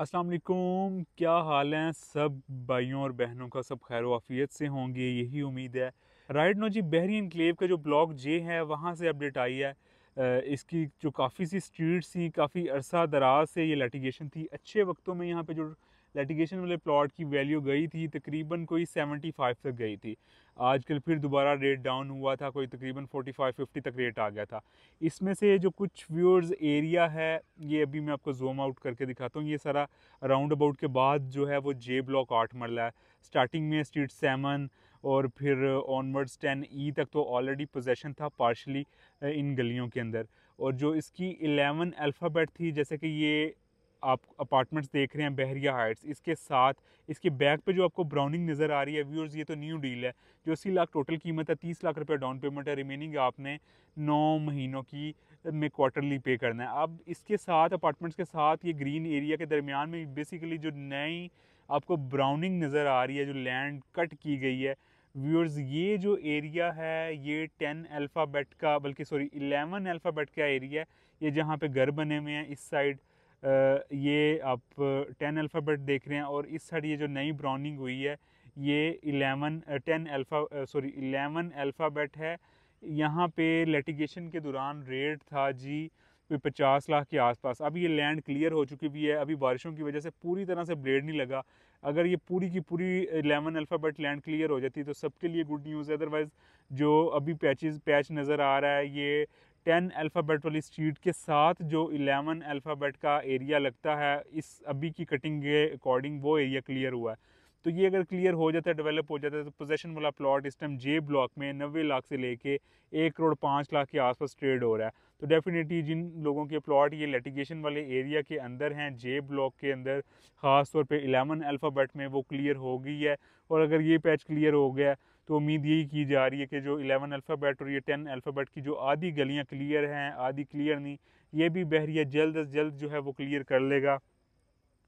अस्सलाम वालेकुम, क्या हाल हैं सब भाइयों और बहनों का। सब खैर वाफियत से होंगे, यही उम्मीद है। राइट नो जी, बहरी एनक्लेव का जो ब्लॉक जे है वहाँ से अपडेट आई है। इसकी जो काफ़ी सी स्ट्रीट्स थी, काफ़ी अरसा दराज से ये लिटिगेशन थी। अच्छे वक्तों में यहाँ पे जो लिटिगेशन वाले प्लॉट की वैल्यू गई थी तकरीबन कोई 75 तक गई थी। आजकल फिर दोबारा रेट डाउन हुआ था, कोई तकरीबन 45-50 तक रेट आ गया था। इसमें से जो कुछ व्यूअर्स एरिया है, ये अभी मैं आपको जूम आउट करके दिखाता हूँ। ये सारा राउंड अबाउट के बाद जो है वो जे ब्लॉक 8 मरला है। स्टार्टिंग में स्ट्रीट 7 और फिर ऑनवर्ड्स 10 तक तो ऑलरेडी पोजेशन था पार्शली इन गलियों के अंदर। और जो इसकी 11 अल्फ़ाबेट थी, जैसे कि ये आप अपार्टमेंट्स देख रहे हैं बहरिया हाइट्स, इसके साथ इसके बैक पे जो आपको ब्राउनिंग नज़र आ रही है व्यूअर्स, ये तो न्यू डील है। जो 80 लाख टोटल कीमत है, 30 लाख रुपये डाउन पेमेंट है, रिमेनिंग आपने 9 महीनों की में क्वार्टरली पे करना है। अब इसके साथ अपार्टमेंट्स के साथ ये ग्रीन एरिया के दरमियान में बेसिकली जो नई आपको ब्राउनिंग नज़र आ रही है, जो लैंड कट की गई है व्यूअर्स, ये जो एरिया है ये 10 अल्फ़ाबेट का, बल्कि सॉरी 11 अल्फ़ाबेट का एरिया है। ये जहाँ पे घर बने हुए हैं इस साइड, ये आप 10 अल्फ़ाबेट देख रहे हैं, और इस साइड ये जो नई ब्राउनिंग हुई है ये 11 अल्फ़ाबेट है। यहाँ पे लिटिगेशन के दौरान रेट था जी कोई 50 लाख के आसपास। अभी ये लैंड क्लियर हो चुकी भी है, अभी बारिशों की वजह से पूरी तरह से ब्लेड नहीं लगा। अगर ये पूरी की पूरी 11 अल्फ़ाबेट लैंड क्लियर हो जाती तो सबके लिए गुड न्यूज़ है। अदरवाइज़ जो अभी पैच नज़र आ रहा है, ये 10 अल्फ़ाबेट वाली स्ट्रीट के साथ जो 11 अल्फ़ाबेट का एरिया लगता है, इस अभी की कटिंग के अकॉर्डिंग वो एरिया क्लियर हुआ है। तो ये अगर क्लियर हो जाता है, डेवलप हो जाता है, तो पोजेशन वाला प्लॉट इस टाइम जे ब्लॉक में 90 लाख से लेके 1 करोड़ 5 लाख के आसपास ट्रेड हो रहा है। तो डेफिनेटली जिन लोगों के प्लॉट ये लिटिगेशन वाले एरिया के अंदर हैं, जे ब्लॉक के अंदर ख़ास तौर पे 11 अल्फ़ाबेट में, वो क्लियर हो गई है। और अगर ये पैच क्लियर हो गया तो उम्मीद यही की जा रही है कि जो 11 अल्फ़ाबेट और ये 10 अल्फ़ाबेट की जो आधी गलियाँ क्लियर हैं, आधी क्लियर नहीं, ये भी बहरिया जल्द अज जल्द जो है वो क्लियर कर लेगा।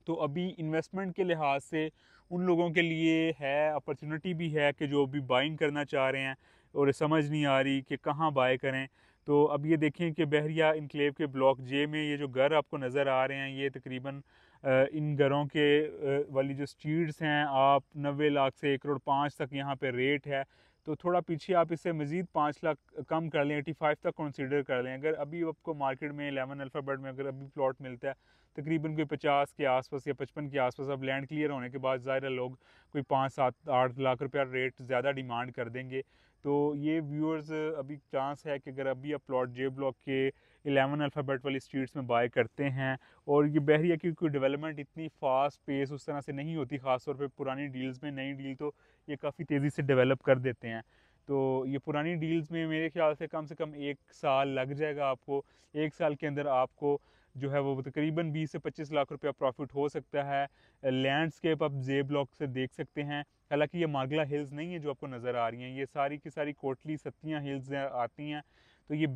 तो अभी इन्वेस्टमेंट के लिहाज से उन लोगों के लिए है, अपॉर्चुनिटी भी है कि जो अभी बाइंग करना चाह रहे हैं और समझ नहीं आ रही कि कहाँ बाय करें। तो अब ये देखें कि बहरिया इनक्लेव के ब्लॉक जे में ये जो घर आपको नज़र आ रहे हैं, ये तकरीबन इन घरों के वाली जो स्ट्रीट्स हैं, आप 90 लाख से 1 करोड़ 5 तक यहाँ पे रेट है। तो थोड़ा पीछे आप इससे मज़ीद 5 लाख कम कर लें, 85 तक कंसीडर कर लें। अगर अभी आपको मार्केट में 11 अल्फ़ाबेट में अगर अभी प्लॉट मिलता है तकरीबन कोई 50 के आसपास या 55 के आसपास, अब लैंड क्लियर होने के बाद ज़ाहिर लोग कोई 5 7 8 लाख रुपया रेट ज़्यादा डिमांड कर देंगे। तो ये व्यूअर्स अभी चांस है कि अगर अभी आप प्लॉट जे ब्लॉक के 11 अल्फ़ाबेट वाली स्ट्रीट्स में बाय करते हैं, और ये बहरिया की कोई डेवलपमेंट इतनी फास्ट पेस उस तरह से नहीं होती, ख़ासतौर पर पुरानी डील्स में। नई डील तो ये काफ़ी तेज़ी से डेवलप कर देते हैं। तो ये पुरानी डील्स में मेरे ख्याल से कम 1 साल लग जाएगा आपको। 1 साल के अंदर आपको जो है वो तकरीबन 20 से 25 लाख रुपया प्रॉफिट हो सकता है। लैंडस्केप आप जे ब्लॉक से देख सकते हैं। हालांकि ये मार्गला हिल्स नहीं है जो आपको नज़र आ रही हैं, ये सारी की सारी कोटली सत्तियाँ हिल्स आती हैं। तो ये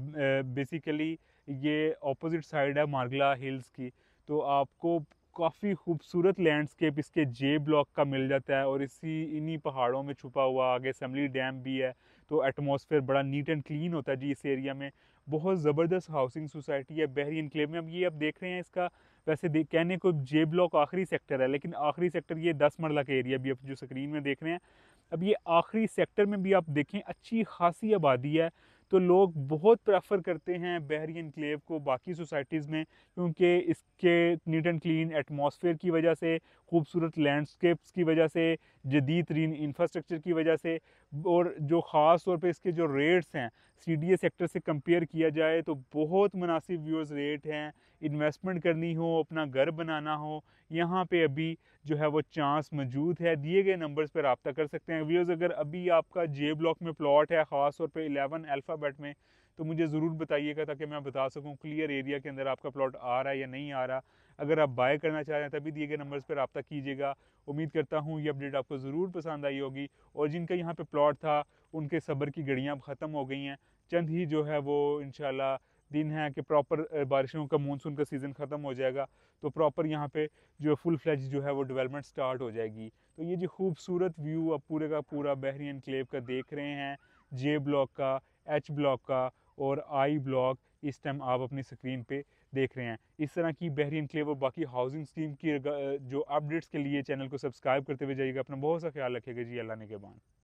बेसिकली ये ऑपोजिट साइड है मार्गला हिल्स की। तो आपको काफ़ी खूबसूरत लैंडस्केप इसके जे ब्लॉक का मिल जाता है, और इन्हीं पहाड़ों में छुपा हुआ आगे असम्बली डैम भी है। तो एटमॉस्फेयर बड़ा नीट एंड क्लीन होता है जी इस एरिया में। बहुत ज़बरदस्त हाउसिंग सोसाइटी है बहरी एनक्लेव में। अब ये आप देख रहे हैं इसका, वैसे कहने को जे ब्लॉक आखिरी सेक्टर है, लेकिन आखिरी सेक्टर ये 10 मरला का एरिया भी आप जो स्क्रीन में देख रहे हैं। अब ये आखिरी सेक्टर में भी आप देखें अच्छी खासी आबादी है। तो लोग बहुत प्रेफर करते हैं बहरी एनक्लेव को बाकी सोसाइटीज़ में, क्योंकि इसके नीट एंड क्लीन एटमॉस्फेयर की वजह से, खूबसूरत लैंडस्केप्स की वजह से, जदीद तरीन इंफ्रास्ट्रक्चर की वजह से, और जो ख़ास तौर पे इसके जो रेट्स हैं CDA सेक्टर से कंपेयर किया जाए तो बहुत मुनासिब व्यूअर्स रेट हैं। इन्वेस्टमेंट करनी हो, अपना घर बनाना हो, यहाँ पे अभी जो है वो चांस मौजूद है। दिए गए नंबर्स पर रब्ता कर सकते हैं व्यूअर्स। अगर अभी आपका जे ब्लॉक में प्लॉट है, ख़ास तौर पे 11 अल्फ़ाबेट में, तो मुझे ज़रूर बताइएगा ताकि मैं बता सकूं क्लियर एरिया के अंदर आपका प्लॉट आ रहा है या नहीं आ रहा। अगर आप बाय करना चाह रहे हैं तभी दिए गए नंबर्स पर रब्ता कीजिएगा। उम्मीद करता हूँ ये अपडेट आपको ज़रूर पसंद आई होगी, और जिनका यहाँ पे प्लॉट था उनके सब्र की घड़ियाँ अब ख़त्म हो गई हैं। चंद ही जो है वो इंशाल्लाह दिन है कि प्रॉपर बारिशों का मानसून का सीज़न ख़त्म हो जाएगा, तो प्रॉपर यहाँ पे जो फुल फ्लैज जो है वो डेवलपमेंट स्टार्ट हो जाएगी। तो ये जो खूबसूरत व्यू अब पूरे का पूरा बहरी एनक्लेव का देख रहे हैं, जे ब्लॉक का, H ब्लॉक का और I ब्लॉक, इस टाइम आप अपनी स्क्रीन पे देख रहे हैं। इस तरह की बहरी एनक्लेव और बाकी हाउसिंग स्कीम की जो अपडेट्स के लिए चैनल को सब्सक्राइब करते हुए जाइएगा। अपना बहुत सा ख्याल रखिएगा जी। अल्लाह ने के बाद।